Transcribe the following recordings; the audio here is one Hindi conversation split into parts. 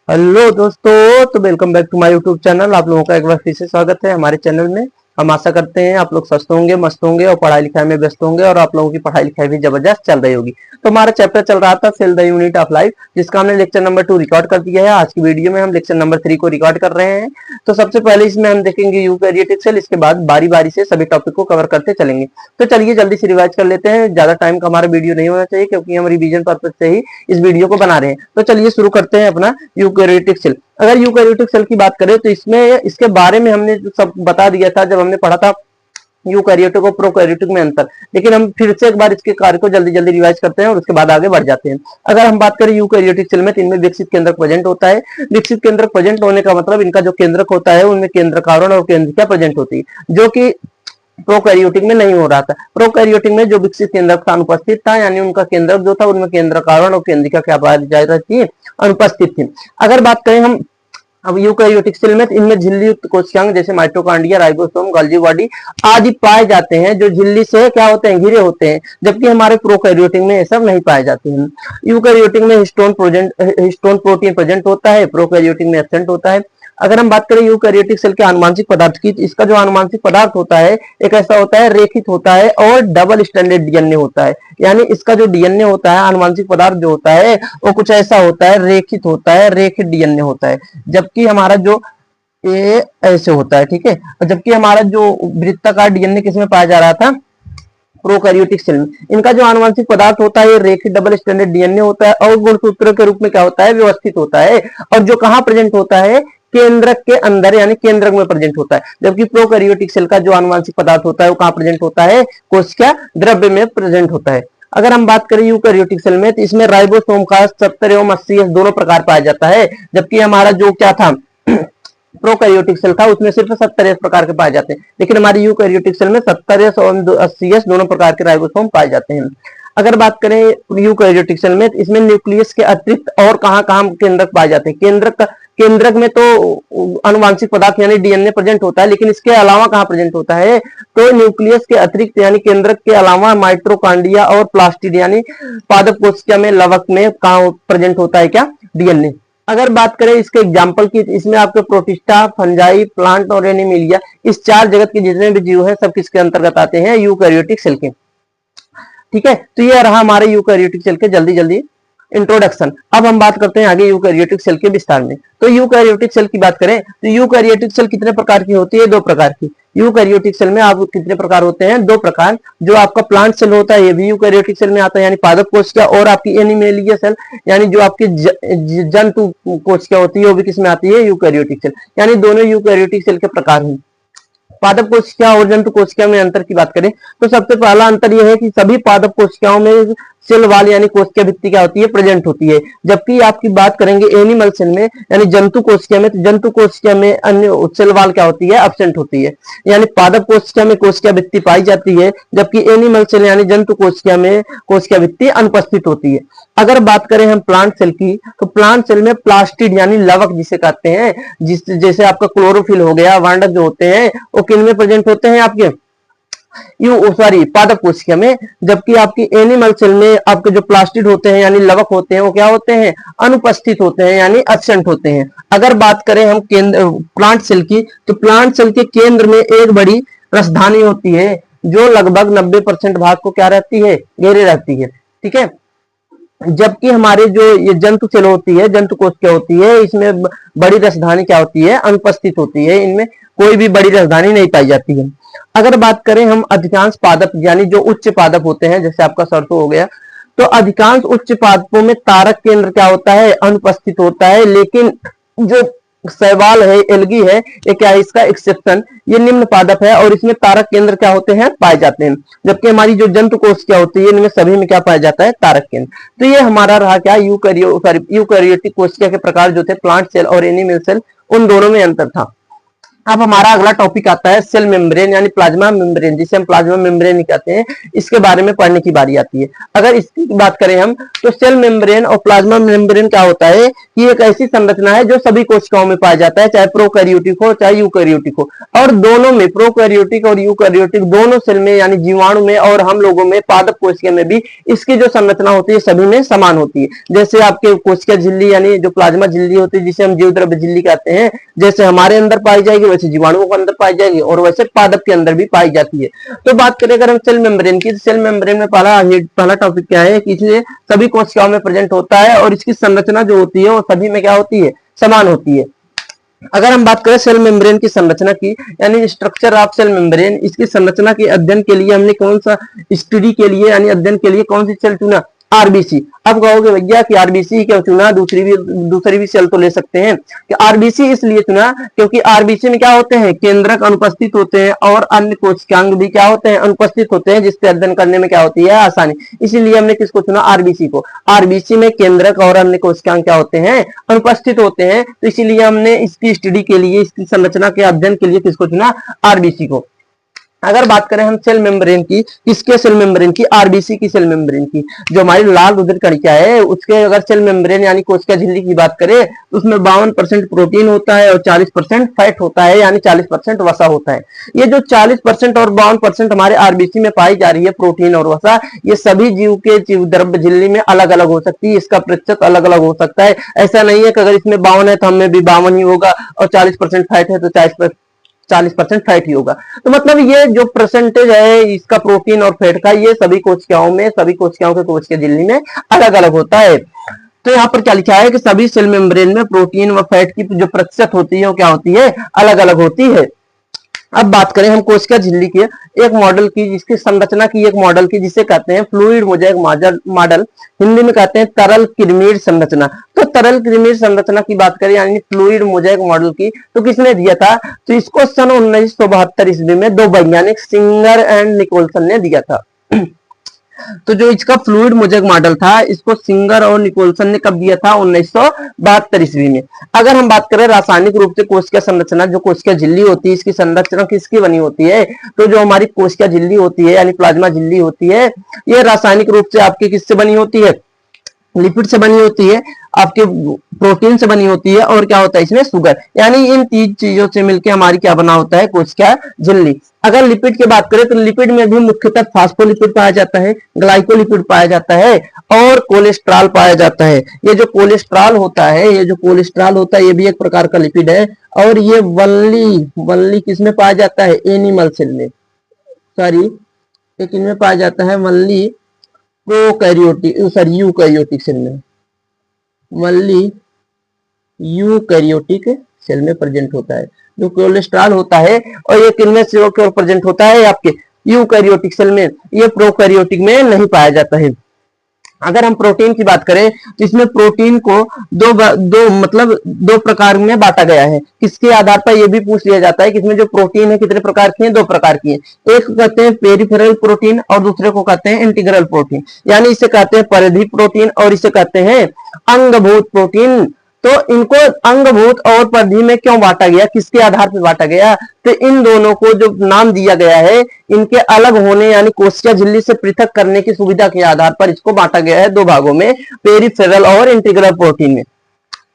हेलो दोस्तों, तो welcome back to my YouTube channel. आप लोगों का एक बार फिर से स्वागत है हमारे चैनल में। हम आशा करते हैं आप लोग स्वस्थ होंगे, मस्त होंगे और पढ़ाई लिखाई में व्यस्त होंगे और आप लोगों की पढ़ाई लिखाई भी जबरदस्त चल रही होगी। तो हमारा चैप्टर चल रहा था cell the unit of life, जिसका हमने लेक्चर नंबर 2 रिकॉर्ड कर दिया है। आज की वीडियो में हम लेक्चर नंबर 3 को रिकॉर्ड कर रहे हैं। तो सबसे पहले इसमें हम देखेंगे यूकैरियोटिक सेल, इसके बाद बारी बारी से सभी टॉपिक को कवर करते चलेंगे। तो चलिए जल्दी से रिवाइज कर लेते हैं। ज्यादा टाइम का हमारा वीडियो नहीं होना चाहिए क्योंकि हम रिवीजन पर्पज से ही इस वीडियो को बना रहे हैं। तो चलिए शुरू करते हैं अपना यूकैरियोटिक सेल। अगर यूकैरियोटिक सेल की बात करें तो इसमें इसके बारे में हमने सब बता दिया था जब हमने पढ़ा था यूकैरियोटिक और प्रोकैरियोटिक में अंतर। लेकिन हम फिर से एक बार इसके कार्य को जल्दी जल्दी रिवाइज करते हैं और उसके बाद आगे बढ़ जाते हैं। अगर हम बात करें यूकैरियोटिक सेल में, तो इनमें विकसित केंद्रक प्रेजेंट होता है। विकसित केंद्रक प्रेजेंट होने का मतलब इनका जो केंद्रक होता है उनमें केंद्रक आवरण और केंद्रिका प्रेजेंट होती है, जो कि प्रोकैरियोटिक में नहीं हो रहा था। प्रोकैरियोटिक में जो विकसित केंद्रक था अनुपस्थित था, यानी उनका केंद्रक जो था उनमें केंद्रक आवरण और केंद्रिका क्या पाई जा रही थी, अनुपस्थित थी। अगर बात करें हम अब यूकैरियोटिक सेल में, इनमें झिल्ली युक्त कोशिकांग जैसे माइटोकॉन्ड्रिया, राइबोसोम, गोल्गी बॉडी आदि पाए जाते हैं, जो झिल्ली से क्या होते हैं, घिरे होते हैं। जबकि हमारे प्रोकैरियोटिक में ये सब नहीं पाए जाते हैं। यूकैरियोटिक में हिस्टोन प्रोटीन प्रेजेंट होता है, प्रोकैरियोटिक में एब्सेंट होता है। अगर हम बात करें यूकैरियोटिक सेल के आनुवंशिक पदार्थ की, तो इसका जो आनुवंशिक पदार्थ होता है एक ऐसा होता है, रेखित होता है और डबल स्टैंडर्ड डीएनए होता है। यानी इसका जो डीएनए होता है, आनुवंशिक पदार्थ जो होता है वो कुछ ऐसा होता है, रेखित होता है, रेखित डीएनए होता है। जबकि हमारा जो ये ऐसे होता है, ठीक है। और जबकि हमारा जो वृत्ताकार डीएनए किसमें पाया जा रहा था, प्रोकैरियोटिक सेल में। इनका जो आनुवंशिक पदार्थ होता है ये रेखित डबल स्टैंडर्ड डीएनए होता है और गुणसूत्र के रूप में क्या होता है, व्यवस्थित होता है। और जो कहाँ प्रेजेंट होता है, केंद्रक के अंदर यानी केंद्रक में प्रेजेंट होता है। जबकि प्रोकैरियोटिक सेल का जो आनुवंशिक पदार्थ होता है वो कहाँ प्रेजेंट होता है, कोशिका द्रव्य में प्रेजेंट होता है। अगर हम बात करें यूकैरियोटिक सेल में, तो इसमें राइबोसोम का 70 एवं 80 दोनों प्रकार पाया जाता है। जबकि हमारा जो क्या था प्रोकैरियोटिक सेल था उसमें सिर्फ 70 प्रकार के पाए जाते हैं। लेकिन हमारी यूकैरियोटिक सेल में 70 और 80 दोनों प्रकार के राइबोसोम पाए जाते हैं। अगर बात करें यूकैरियोटिक सेल में, इसमें न्यूक्लियस के अतिरिक्त और कहाँ कहाँ केंद्रक पाए जाते हैं। केंद्रक में तो आनुवंशिक पदार्थ यानी डीएनए प्रेजेंट होता है, लेकिन इसके अलावा कहाँ प्रेजेंट होता है, तो न्यूक्लियस के अतिरिक्त यानी केंद्रक के अलावा माइटोकॉन्ड्रिया और प्लास्टिड यानी पादप कोशिका में, लवक में कहाँ प्रेजेंट होता है, क्या, डीएनए। अगर बात करें इसके एग्जाम्पल की, इसमें आपके प्रोटिस्टा, फंजाई, प्लांट और एनिमिलिया, इस चार जगत के जितने भी जीव हैं सब किसके अंतर्गत आते हैं, यूकैरियोटिक सेल के। ठीक है, तो ये रहा हमारे यूकैरियोटिक सेल के जल्दी जल्दी इंट्रोडक्शन। अब हम बात करते हैं आगे यूकैरियोटिक सेल के विस्तार में। तो यूकैरियोटिक सेल की बात करें तो यूकैरियोटिक सेल कितने प्रकार की होती है, दो प्रकार की। यूकैरियोटिक सेल में आप कितने प्रकार होते हैं, दो प्रकार। जो आपका प्लांट सेल होता है ये भी यूकैरियोटिक सेल में आता है यानी पादप कोशिका, और आपकी एनिमेलिया सेल यानी जो आपकी जंतु कोशिका होती है वो भी किसमें आती है, यूकैरियोटिक सेल। यानी दोनों यूकैरियोटिक सेल के प्रकार हैं। पादप कोशिका और जंतु कोशिका में अंतर की बात करें तो सबसे पहला अंतर यह है कि सभी पादप कोशिकाओं में सेल वाल यानी कोशिका भित्ति क्या होती है, प्रेजेंट होती है। जबकि आपकी बात करेंगे एनिमल सेल में यानी जंतु कोशिका में, तो जंतु कोशिका में अन्य सेल वाल क्या होती है, एब्सेंट होती है। यानी पादप कोशिका में कोशिका भित्ति पाई जाती है, जबकि एनिमल सेल यानी जंतु कोशिका में कोशिका भित्ति अनुपस्थित होती है। अगर बात करें हम प्लांट सेल की, तो प्लांट सेल में प्लास्टिड यानी लवक जिसे कहते हैं, जैसे आपका क्लोरोफिल हो गया, वर्णक जो होते हैं वो किन में प्रेजेंट होते हैं, आपके पादप कोशिका में। जबकि आपकी एनिमल सेल में आपके जो प्लास्टिड होते हैं यानी लवक होते हैं वो क्या होते हैं, अनुपस्थित होते हैं यानी एब्सेंट होते हैं। अगर बात करें हम प्लांट सेल की, तो प्लांट सेल के केंद्र में एक बड़ी रसधानी होती है जो लगभग 90% भाग को क्या रहती है, घेरे रहती है। ठीक है, जबकि हमारे जो ये जंतु सेल होती है, जंतु कोशिका होती है, इसमें बड़ी रसधानी क्या होती है, अनुपस्थित होती है। इनमें कोई भी बड़ी रसधानी नहीं पाई जाती है। अगर बात करें हम अधिकांश पादप यानी जो उच्च पादप होते हैं, जैसे आपका सरसों हो गया, तो अधिकांश उच्च पादपों में तारक केंद्र क्या होता है, अनुपस्थित होता है। लेकिन जो शैवाल है, एल्गी है, ये क्या है, इसका एक्सेप्शन, ये निम्न पादप है और इसमें तारक केंद्र क्या होते हैं, पाए जाते हैं। जबकि हमारी जो जंतु कोशिका होती है इनमें सभी में क्या पाया जाता है, तारक केंद्र। तो ये हमारा रहा क्या, यूकैरियोटिक कोशिका के प्रकार जो थे, प्लांट सेल और एनिमल सेल, उन दोनों में अंतर था। अब हमारा अगला टॉपिक आता है सेल मेम्ब्रेन यानी प्लाज्मा मेम्ब्रेन, जिसे हम प्लाज्मा मेम्ब्रेन ही कहते हैं। इसके बारे में पढ़ने की बारी आती है। अगर इसकी बात करें हम, तो सेल मेम्ब्रेन और प्लाज्मा मेम्ब्रेन क्या होता है कि एक ऐसी संरचना है जो सभी कोशिकाओं में पाया जाता है, चाहे प्रोकैरियोटिक हो चाहे यूकैरियोटिक हो। और दोनों में, प्रोकैरियोटिक और यूकैरियोटिक दोनों सेल में यानी जीवाणु में और हम लोगों में, पादप कोशिका में भी इसकी जो संरचना होती है सभी में समान होती है। जैसे आपके कोशिका झिल्ली यानी जो प्लाज्मा झिल्ली होती है, जिसे हम जीव द्रव्य झिल्ली कहते हैं, जैसे हमारे अंदर पाई जाएगी वैसे जीवाणुओं के अंदर पाई जाएगी और वैसे पादप के अंदर भी पाई जाती है। तो बात करें अगर हम सेल मेम्ब्रेन की, सेल मेम्ब्रेन में पहला टॉपिक क्या है कि इसलिए सभी कोशिकाओं में प्रेजेंट होता है और इसकी संरचना जो होती है वो सभी में क्या होती है, समान होती है। अगर हम बात करें सेल मेम्ब्रेन की संरचना की यानी स्ट्रक्चर ऑफ सेल मेम्ब्रेन, इसकी संरचना के अध्ययन के लिए हमने कौन सा स्टडी के लिए यानी अध्ययन के लिए कौन सी सेल चुना, आरबीसी। अब कहोगे भैया कि आरबीसी क्यों चुना, दूसरी भी सेल तो ले सकते हैं। कि आरबीसी इसलिए चुना क्योंकि आरबीसी में क्या होते हैं, केंद्रक अनुपस्थित होते हैं और अन्य कोशिकांग भी क्या होते हैं, अनुपस्थित होते हैं, जिससे अध्ययन करने में क्या होती है, आसानी। इसीलिए हमने किसको चुना, आरबीसी को। आरबीसी में केंद्रक और अन्य कोशिकांग क्या होते हैं, अनुपस्थित होते हैं। तो इसीलिए हमने इसकी स्टडी के लिए, इसकी संरचना के अध्ययन के लिए किसको चुना, आरबीसी को। अगर बात करें हम सेल मेम्ब्रेन की, किसके सेल मेम्ब्रेन की, आरबीसी की सेल मेम्ब्रेन की, जो हमारी लाल रुधिर कणिका है उसके अगर सेल मेम्ब्रेन यानी कोशिका झिल्ली की बात करें तो उसमें 52% प्रोटीन होता है और 40% फैट होता है, यानी 40% वसा होता है। ये जो 40% और 52% हमारे आरबीसी में पाई जा रही है प्रोटीन और वसा, ये सभी जीव के जीव द्रव्य झिल्ली में अलग अलग हो सकती है, इसका प्रतिशत अलग अलग हो सकता है। ऐसा नहीं है कि अगर इसमें 52 है तो हमें भी 52 ही होगा और 40% फैट है तो 40% फैट ही होगा। तो मतलब ये जो परसेंटेज है इसका प्रोटीन और फैट का, ये सभी कोशिकाओं में, सभी कोशिकाओं के कोशिका झिल्ली में अलग अलग होता है। तो यहाँ पर क्या लिखा है कि सभी सेल मेम्ब्रेन में प्रोटीन व फैट की जो प्रतिशत होती है वो क्या होती है, अलग अलग होती है। अब बात करें हम कोशिका झिल्ली के एक मॉडल की, जिसकी संरचना की एक मॉडल की, जिसे कहते हैं फ्लूइड मोज़ेक मॉडल, हिंदी में कहते हैं तरल किरमीर संरचना। तो तरल किरमीर संरचना की बात करें यानी फ्लूइड मोज़ेक मॉडल की, तो किसने दिया था, तो इसको सन 1972 ईस्वी में दो वैज्ञानिक सिंगर एंड निकोलसन ने दिया था। तो जो इसका फ्लूइड मोज़ेक मॉडल था, इसको सिंगर और निकोलसन ने कब दिया था, 1972 ईस्वी में। अगर हम बात करें रासायनिक रूप से कोशिका संरचना, जो कोशिका झिल्ली होती है इसकी संरचना किसकी बनी होती है, तो जो हमारी कोशिका झिल्ली होती है यानी प्लाज्मा झिल्ली होती है, ये रासायनिक रूप से आपकी किससे बनी होती है, लिपिड से बनी होती है, आपके प्रोटीन से बनी होती है और क्या होता है इसमें, शुगर। यानी इन तीन चीजों से मिलकर हमारी क्या बना होता है, कोशिका झिल्ली। अगर लिपिड की बात करें तो लिपिड में भी मुख्यतः फास्फोलिपिड पाया जाता है, ग्लाइकोलिपिड पाया जाता है और कोलेस्ट्रॉल पाया जाता है। ये जो कोलेस्ट्रॉल होता है, ये जो कोलेस्ट्रॉल होता है, ये भी एक प्रकार का लिपिड है और ये वनली किसमें पाया जाता है, एनिमल सेल में, सॉरी एक इनमें पाया जाता है only prokaryotic, sorry eukaryotic cell में, वनली यूकैरियोटिक सेल में प्रेजेंट होता है। जो कोलेस्ट्रॉल होता है और ये किनमें से प्रेजेंट होता है, आपके यूकैरियोटिक सेल में, ये प्रोकैरियोटिक में नहीं पाया जाता है। अगर हम प्रोटीन की बात करें तो इसमें प्रोटीन को दो प्रकार में बांटा गया है। किसके आधार पर यह भी पूछ लिया जाता है कि इसमें जो प्रोटीन है कितने प्रकार की है, दो प्रकार की है। एक को कहते हैं पेरिफेरल प्रोटीन और दूसरे को कहते हैं इंटीग्रल प्रोटीन, यानी इसे कहते हैं परिधि प्रोटीन और इसे कहते हैं अंगभूत प्रोटीन। तो इनको अंगभूत और परिधि में क्यों बांटा गया, किसके आधार पर बांटा गया, तो इन दोनों को जो नाम दिया गया है इनके अलग होने यानी कोशिका झिल्ली से पृथक करने की सुविधा के आधार पर इसको बांटा गया है दो भागों में, पेरिफेरल और इंटीग्रल प्रोटीन में।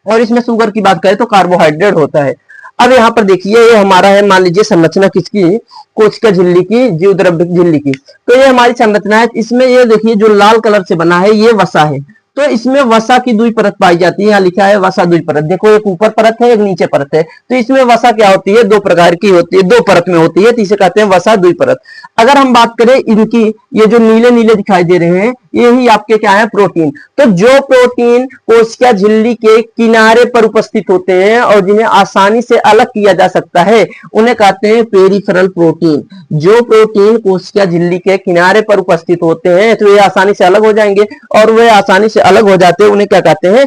और इसमें शुगर की बात करें तो कार्बोहाइड्रेट होता है। अब यहाँ पर देखिए ये हमारा है, मान लीजिए संरचना किसकी, कोशिका झिल्ली की, जीव द्रव्य झिल्ली की। तो ये हमारी संरचना है। इसमें ये देखिए जो लाल कलर से बना है ये वसा है। तो इसमें वसा की दुई परत पाई जाती है, यहाँ लिखा है वसा दुई परत। देखो एक ऊपर परत है एक नीचे परत है। तो इसमें वसा क्या होती है, दो प्रकार की होती है, दो परत में होती है, तो इसे कहते हैं वसा दुई परत। अगर हम बात करें इनकी, ये जो नीले नीले दिखाई दे रहे हैं यही आपके क्या है, प्रोटीन। तो जो प्रोटीन कोशिका झिल्ली के किनारे पर उपस्थित होते हैं और जिन्हें आसानी से अलग किया जा सकता है उन्हें कहते हैं पेरिफेरल प्रोटीन। जो प्रोटीन कोशिका झिल्ली के किनारे पर उपस्थित होते हैं तो ये आसानी से अलग हो जाएंगे और वे आसानी से अलग हो जाते हैं, उन्हें क्या कहते हैं,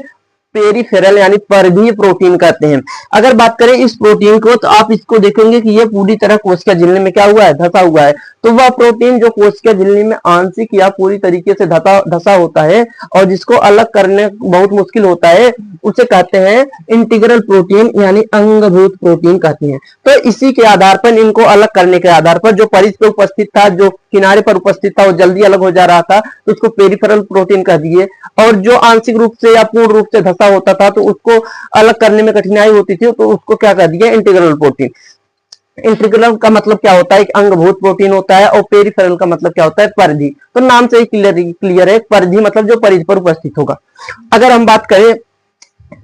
पेरिफेरल यानी परिधीय प्रोटीन कहते हैं। अगर बात करें इस प्रोटीन को तो आप इसको देखेंगे कि ये पूरी तरह कोशिका झिल्ली में क्या हुआ है, धसा हुआ है। तो वह प्रोटीन जो कोशिका झिल्ली में आंशिक या पूरी तरीके से धसा होता है और जिसको अलग करने बहुत मुश्किल होता है, उसे कहते हैं इंटीग्रल प्रोटीन, यानी अंगभूत प्रोटीन कहते हैं। तो इसी के आधार पर, इनको अलग करने के आधार पर, जो परिध पे उपस्थित था, जो किनारे पर उपस्थित था, वो जल्दी अलग हो जा रहा था तो उसको पेरिफेरल प्रोटीन कह दिए, और जो आंशिक रूप से या पूर्ण रूप से धंसा होता था तो उसको अलग करने में कठिनाई होती थी, तो उसको क्या कह दिया, इंटीग्रल प्रोटीन। इंटीग्रल का मतलब क्या होता है, एक अंगभूत प्रोटीन होता है, और पेरिफेरल का मतलब क्या होता है, परिधि। तो नाम से ही क्लियर है, परिधि मतलब जो परिधि पर उपस्थित होगा। अगर हम बात करें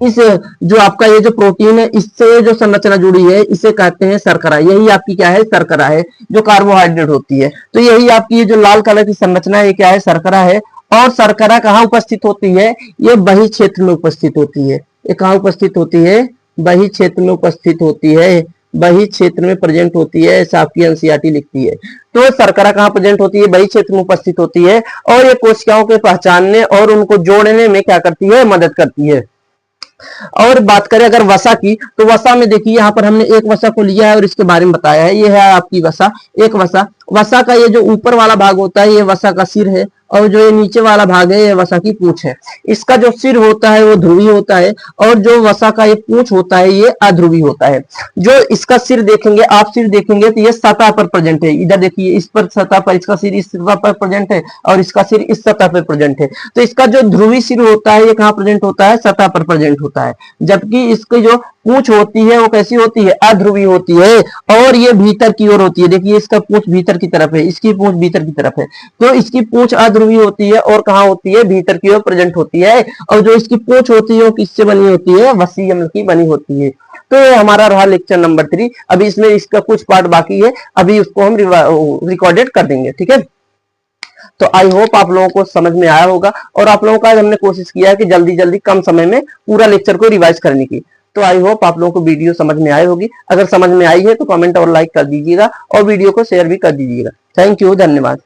इस जो आपका ये जो प्रोटीन है, इससे जो संरचना जुड़ी है, इसे कहते हैं शर्करा। यही आपकी क्या है, शर्करा है, जो कार्बोहाइड्रेट होती है। तो यही आपकी ये जो लाल कलर की संरचना है, ये क्या है, शर्करा है। और शर्करा कहाँ उपस्थित होती है, ये बही क्षेत्र में उपस्थित होती है। ये कहाँ उपस्थित होती है, बही क्षेत्र में उपस्थित होती है, बही क्षेत्र में प्रेजेंट होती है, ऐसा आपकी एनसीईआरटी लिखती है। तो शर्करा कहाँ प्रेजेंट होती है, बही क्षेत्र में उपस्थित होती है, और ये कोशिकाओं के पहचानने और उनको जोड़ने में क्या करती है, मदद करती है। और बात करें अगर वसा की, तो वसा में देखिए यहाँ पर हमने एक वसा को लिया है और इसके बारे में बताया है। ये है आपकी वसा, एक वसा। वसा का ये जो ऊपर वाला भाग होता है, ये वसा का सिर है, और जो ये नीचे वाला भाग है, ये वसा की पूंछ है। इसका जो सिर होता है वो ध्रुवी होता है, और जो वसा का ये पूंछ होता है ये अध्रुवी होता है। जो इसका सिर देखेंगे आप, सिर देखेंगे तो ये सतह पर प्रेजेंट है। इधर देखिए, इस पर सतह पर, इसका सिर इस सतह पर प्रेजेंट है, और इसका सिर इस सतह पर प्रेजेंट है। तो इसका जो ध्रुवी सिर होता है, ये कहाँ प्रेजेंट होता है, सतह पर प्रेजेंट होता है। जबकि इसकी जो पूंछ होती है वो कैसी होती है, अध्रुवी होती है, और ये भीतर की ओर होती है। देखिए, इसका पूंछ भीतर की तरफ है, इसकी पूंछ भीतर की तरफ है। तो इसकी पूंछ अध्रुवी होती है, और कहाँ होती है, भीतर की ओर प्रेजेंट होती है। और जो इसकी पूंछ होती है वो किससे बनी होती है, वसी अम्ल की बनी होती है। तो ये हमारा रहा लेक्चर नंबर 3। अभी इसमें इसका कुछ पार्ट बाकी है, अभी उसको हम रिकॉर्डेड कर देंगे, ठीक है। तो आई होप आप लोगों को समझ में आया होगा, और आप लोगों का हमने कोशिश किया है कि जल्दी जल्दी कम समय में पूरा लेक्चर को रिवाइज करने की। तो आई होप आप लोगों को वीडियो समझ में आई होगी। अगर समझ में आई है तो कमेंट और लाइक कर दीजिएगा, और वीडियो को शेयर भी कर दीजिएगा। थैंक यू, धन्यवाद।